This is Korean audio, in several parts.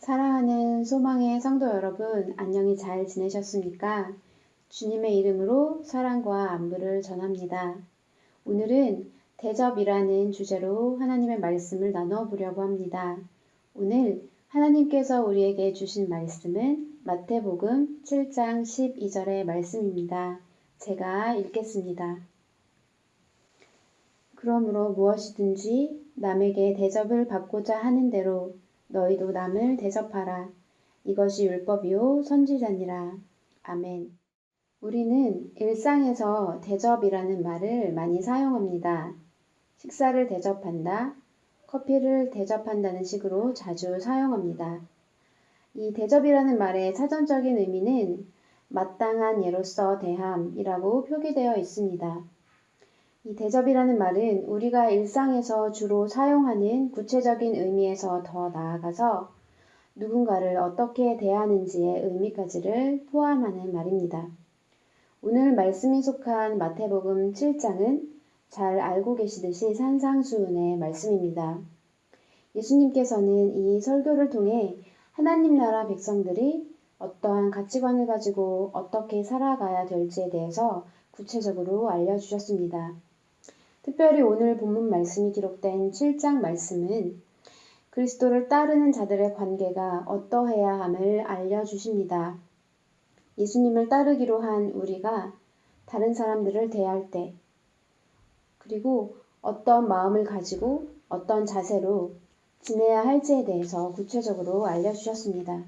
사랑하는 소망의 성도 여러분, 안녕히 잘 지내셨습니까? 주님의 이름으로 사랑과 안부를 전합니다. 오늘은 대접이라는 주제로 하나님의 말씀을 나눠보려고 합니다. 오늘 하나님께서 우리에게 주신 말씀은 마태복음 7장 12절의 말씀입니다. 제가 읽겠습니다. 그러므로 무엇이든지 남에게 대접을 받고자 하는 대로 너희도 남을 대접하라. 이것이 율법이요 선지자니라. 아멘. 우리는 일상에서 대접이라는 말을 많이 사용합니다. 식사를 대접한다, 커피를 대접한다는 식으로 자주 사용합니다. 이 대접이라는 말의 사전적인 의미는 마땅한 예로서 대함이라고 표기되어 있습니다. 이 대접이라는 말은 우리가 일상에서 주로 사용하는 구체적인 의미에서 더 나아가서 누군가를 어떻게 대하는지의 의미까지를 포함하는 말입니다. 오늘 말씀이 속한 마태복음 7장은 잘 알고 계시듯이 산상수훈의 말씀입니다. 예수님께서는 이 설교를 통해 하나님 나라 백성들이 어떠한 가치관을 가지고 어떻게 살아가야 될지에 대해서 구체적으로 알려주셨습니다. 특별히 오늘 본문 말씀이 기록된 7장 말씀은 그리스도를 따르는 자들의 관계가 어떠해야 함을 알려주십니다. 예수님을 따르기로 한 우리가 다른 사람들을 대할 때, 그리고 어떤 마음을 가지고 어떤 자세로 지내야 할지에 대해서 구체적으로 알려주셨습니다.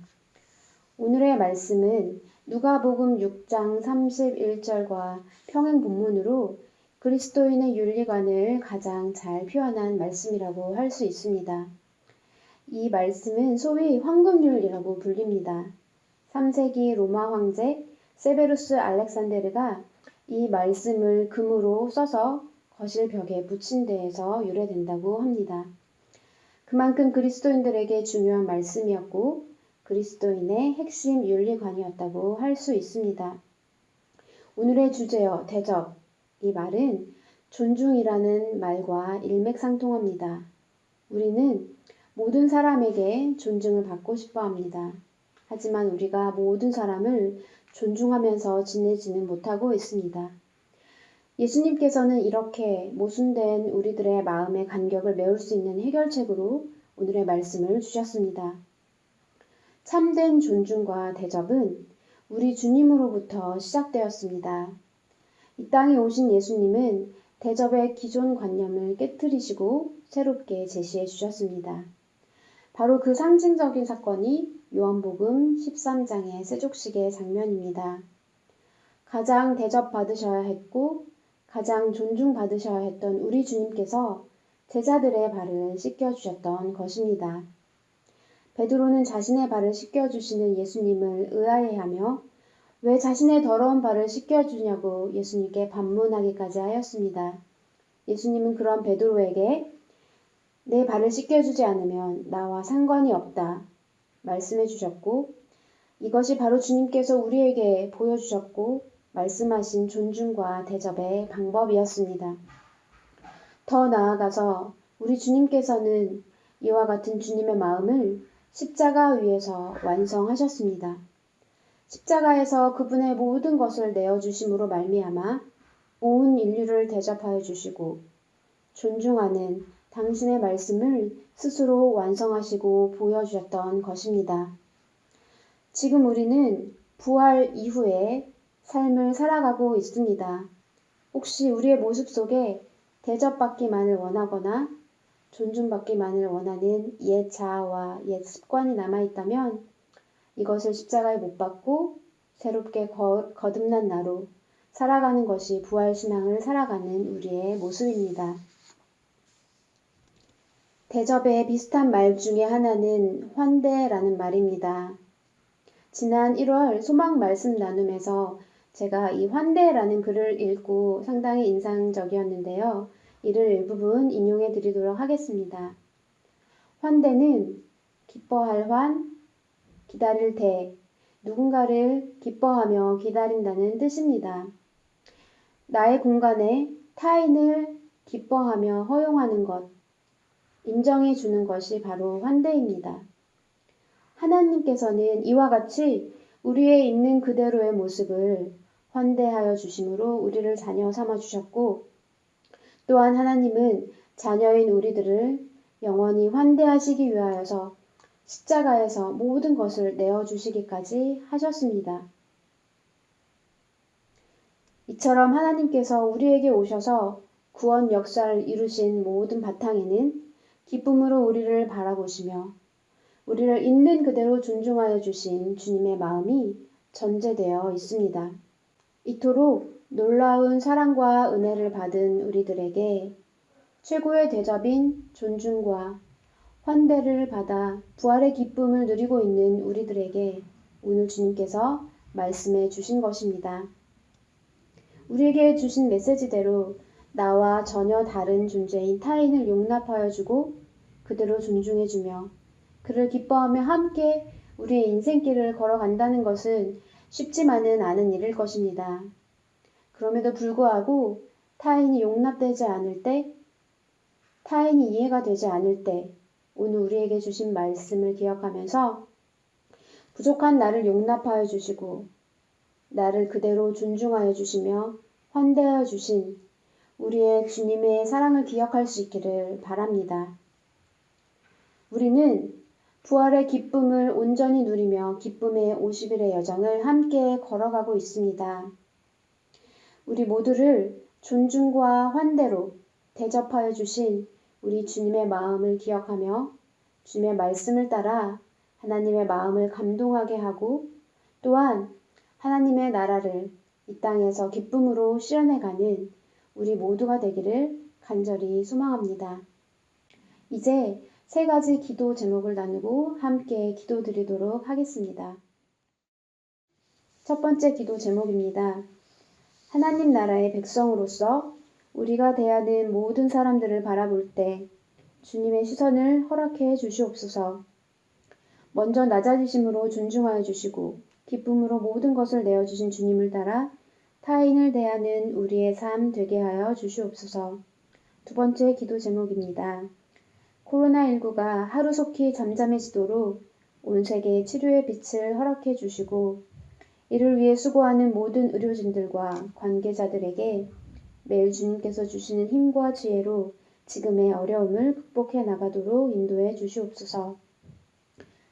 오늘의 말씀은 누가복음 6장 31절과 평행 본문으로 그리스도인의 윤리관을 가장 잘 표현한 말씀이라고 할 수 있습니다. 이 말씀은 소위 황금률이라고 불립니다. 3세기 로마 황제 세베루스 알렉산데르가 이 말씀을 금으로 써서 거실 벽에 붙인 데에서 유래된다고 합니다. 그만큼 그리스도인들에게 중요한 말씀이었고 그리스도인의 핵심 윤리관이었다고 할 수 있습니다. 오늘의 주제여 대접. 이 말은 존중이라는 말과 일맥상통합니다. 우리는 모든 사람에게 존중을 받고 싶어 합니다. 하지만 우리가 모든 사람을 존중하면서 지내지는 못하고 있습니다. 예수님께서는 이렇게 모순된 우리들의 마음의 간격을 메울 수 있는 해결책으로 오늘의 말씀을 주셨습니다. 참된 존중과 대접은 우리 주님으로부터 시작되었습니다. 이 땅에 오신 예수님은 대접의 기존 관념을 깨트리시고 새롭게 제시해 주셨습니다. 바로 그 상징적인 사건이 요한복음 13장의 세족식의 장면입니다. 가장 대접받으셔야 했고 가장 존중받으셔야 했던 우리 주님께서 제자들의 발을 씻겨주셨던 것입니다. 베드로는 자신의 발을 씻겨주시는 예수님을 의아해하며 왜 자신의 더러운 발을 씻겨주냐고 예수님께 반문하기까지 하였습니다. 예수님은 그런 베드로에게 내 발을 씻겨주지 않으면 나와 상관이 없다 말씀해 주셨고 이것이 바로 주님께서 우리에게 보여주셨고 말씀하신 존중과 대접의 방법이었습니다. 더 나아가서 우리 주님께서는 이와 같은 주님의 마음을 십자가 위에서 완성하셨습니다. 십자가에서 그분의 모든 것을 내어주심으로 말미암아 온 인류를 대접하여 주시고 존중하는 당신의 말씀을 스스로 완성하시고 보여주셨던 것입니다. 지금 우리는 부활 이후의 삶을 살아가고 있습니다. 혹시 우리의 모습 속에 대접받기만을 원하거나 존중받기만을 원하는 옛 자아와 옛 습관이 남아있다면 이것을 십자가에 못 박고 새롭게 거듭난 나로 살아가는 것이 부활신앙을 살아가는 우리의 모습입니다. 대접에 비슷한 말 중에 하나는 환대라는 말입니다. 지난 1월 소망 말씀 나눔에서 제가 이 환대라는 글을 읽고 상당히 인상적이었는데요. 이를 일부분 인용해 드리도록 하겠습니다. 환대는 기뻐할 환, 기다릴 대, 누군가를 기뻐하며 기다린다는 뜻입니다. 나의 공간에 타인을 기뻐하며 허용하는 것, 인정해 주는 것이 바로 환대입니다. 하나님께서는 이와 같이 우리의 있는 그대로의 모습을 환대하여 주심으로 우리를 자녀 삼아 주셨고, 또한 하나님은 자녀인 우리들을 영원히 환대하시기 위하여서 십자가에서 모든 것을 내어주시기까지 하셨습니다. 이처럼 하나님께서 우리에게 오셔서 구원 역사를 이루신 모든 바탕에는 기쁨으로 우리를 바라보시며 우리를 있는 그대로 존중하여 주신 주님의 마음이 전제되어 있습니다. 이토록 놀라운 사랑과 은혜를 받은 우리들에게 최고의 대접인 존중과 환대를 받아 부활의 기쁨을 누리고 있는 우리들에게 오늘 주님께서 말씀해 주신 것입니다. 우리에게 주신 메시지대로 나와 전혀 다른 존재인 타인을 용납하여 주고 그대로 존중해 주며 그를 기뻐하며 함께 우리의 인생길을 걸어간다는 것은 쉽지만은 않은 일일 것입니다. 그럼에도 불구하고 타인이 용납되지 않을 때, 타인이 이해가 되지 않을 때 오늘 우리에게 주신 말씀을 기억하면서 부족한 나를 용납하여 주시고 나를 그대로 존중하여 주시며 환대하여 주신 우리의 주님의 사랑을 기억할 수 있기를 바랍니다. 우리는 부활의 기쁨을 온전히 누리며 기쁨의 50일의 여정을 함께 걸어가고 있습니다. 우리 모두를 존중과 환대로 대접하여 주신 우리 주님의 마음을 기억하며 주님의 말씀을 따라 하나님의 마음을 감동하게 하고 또한 하나님의 나라를 이 땅에서 기쁨으로 실현해가는 우리 모두가 되기를 간절히 소망합니다. 이제 3가지 기도 제목을 나누고 함께 기도드리도록 하겠습니다. 첫 번째 기도 제목입니다. 하나님 나라의 백성으로서 우리가 대하는 모든 사람들을 바라볼 때 주님의 시선을 허락해 주시옵소서. 먼저 낮아지심으로 존중하여 주시고 기쁨으로 모든 것을 내어주신 주님을 따라 타인을 대하는 우리의 삶 되게 하여 주시옵소서. 두 번째 기도 제목입니다. 코로나19가 하루속히 잠잠해지도록 온 세계에 치료의 빛을 허락해 주시고 이를 위해 수고하는 모든 의료진들과 관계자들에게 매일 주님께서 주시는 힘과 지혜로 지금의 어려움을 극복해 나가도록 인도해 주시옵소서.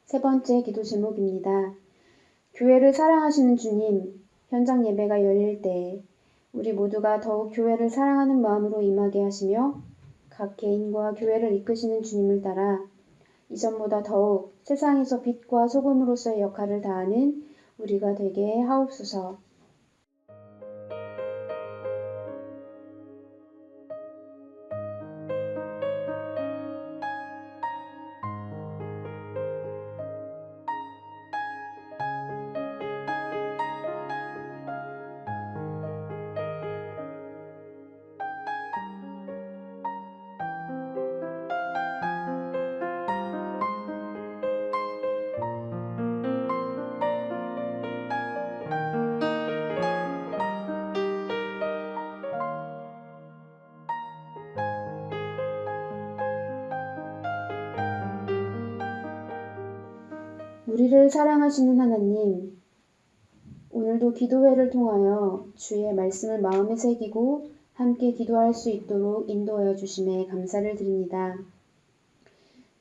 세 번째 기도 제목입니다. 교회를 사랑하시는 주님, 현장 예배가 열릴 때 우리 모두가 더욱 교회를 사랑하는 마음으로 임하게 하시며 각 개인과 교회를 이끄시는 주님을 따라 이전보다 더욱 세상에서 빛과 소금으로서의 역할을 다하는 우리가 되게 하옵소서. 우리를 사랑하시는 하나님, 오늘도 기도회를 통하여 주의 말씀을 마음에 새기고 함께 기도할 수 있도록 인도하여 주심에 감사를 드립니다.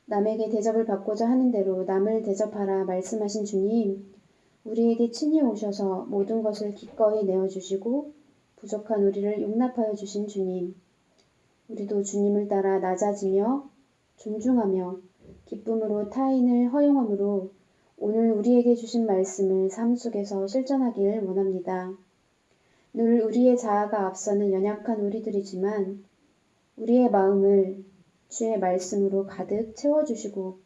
남에게 대접을 받고자 하는 대로 남을 대접하라 말씀하신 주님, 우리에게 친히 오셔서 모든 것을 기꺼이 내어주시고 부족한 우리를 용납하여 주신 주님, 우리도 주님을 따라 낮아지며 존중하며 기쁨으로 타인을 허용함으로 오늘 우리에게 주신 말씀을 삶 속에서 실천하길 원합니다. 늘 우리의 자아가 앞서는 연약한 우리들이지만 우리의 마음을 주의 말씀으로 가득 채워주시고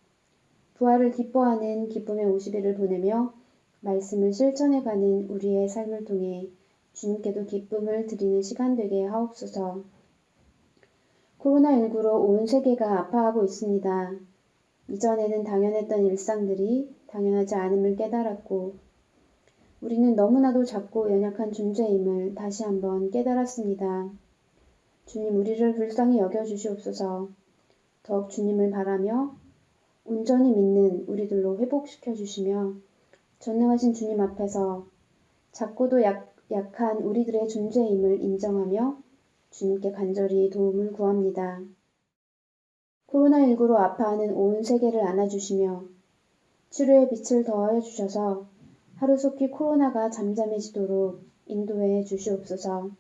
부활을 기뻐하는 기쁨의 50일을 보내며 말씀을 실천해가는 우리의 삶을 통해 주님께도 기쁨을 드리는 시간 되게 하옵소서. 코로나19로 온 세계가 아파하고 있습니다. 이전에는 당연했던 일상들이 당연하지 않음을 깨달았고 우리는 너무나도 작고 연약한 존재임을 다시 한번 깨달았습니다. 주님, 우리를 불쌍히 여겨주시옵소서. 더욱 주님을 바라며 온전히 믿는 우리들로 회복시켜 주시며 전능하신 주님 앞에서 작고도 약한 우리들의 존재임을 인정하며 주님께 간절히 도움을 구합니다. 코로나19로 아파하는 온 세계를 안아주시며 치료의 빛을 더하여 주셔서 하루속히 코로나가 잠잠해지도록 인도해 주시옵소서.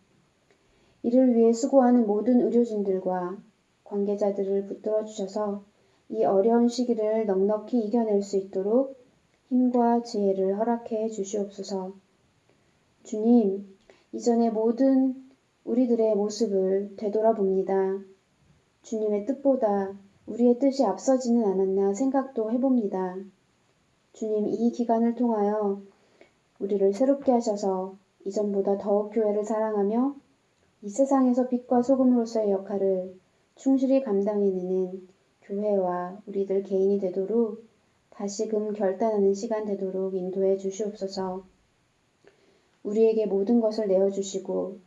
이를 위해 수고하는 모든 의료진들과 관계자들을 붙들어 주셔서 이 어려운 시기를 넉넉히 이겨낼 수 있도록 힘과 지혜를 허락해 주시옵소서. 주님, 이전의 모든 우리들의 모습을 되돌아봅니다. 주님의 뜻보다 우리의 뜻이 앞서지는 않았나 생각도 해봅니다. 주님, 이 기간을 통하여 우리를 새롭게 하셔서 이전보다 더욱 교회를 사랑하며 이 세상에서 빛과 소금으로서의 역할을 충실히 감당해내는 교회와 우리들 개인이 되도록 다시금 결단하는 시간 되도록 인도해 주시옵소서. 우리에게 모든 것을 내어주시고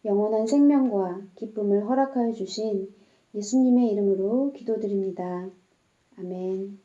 영원한 생명과 기쁨을 허락하여 주신 예수님의 이름으로 기도드립니다. 아멘.